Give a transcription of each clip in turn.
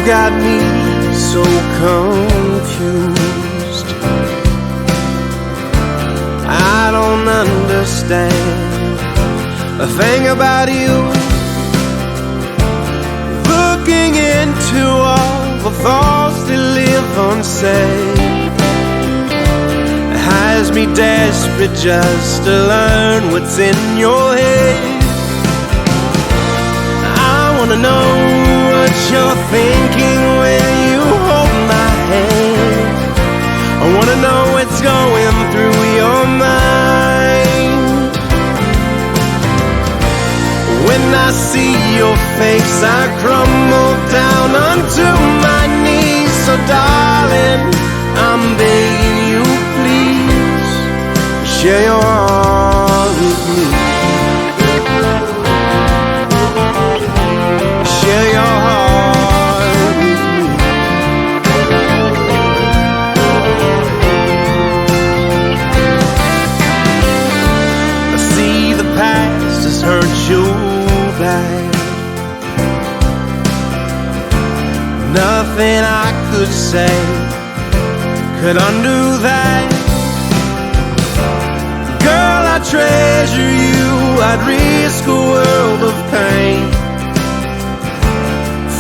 got me so confused. I don't understand a thing about you. Looking into all the thoughts that live unsaid has me desperate just to learn what's in your head. I wanna know what you're thinking when you hold my hand. I wanna know what's going through your mind. When I see your face, I crumble down onto my knees. So darling, I'm begging you, please share your heart with me. Share your heart with me. I see the past has hurt you bad. Nothing I could say could undo that. Girl, I treasure you. I'd risk a world of pain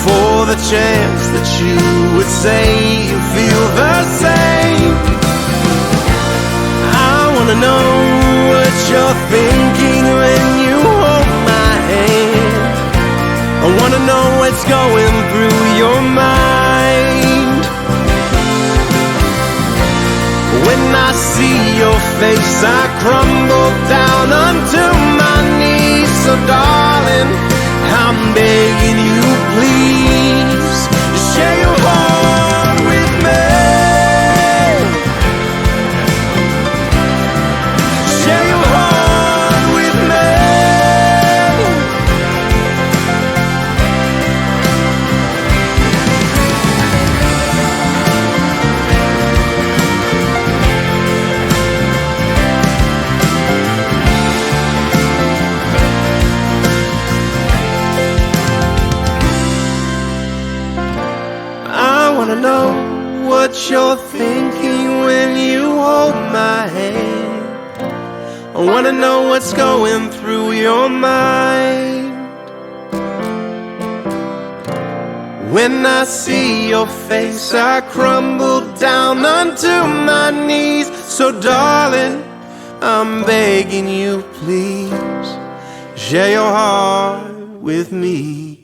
for the chance that you would say you feel the same. I wanna know what you're thinking when you hold my hand. I wanna know what's going through your mind. When I see your face, I crumble down onto my knees. So darling, I'm begging you, please share your heart with me. Share your heart with me. I wanna know what you're thinking when you hold my hand. I wanna know what's going through your mind. When I see your face, I crumble down onto my knees. So darling, I'm begging you, please share your heart with me.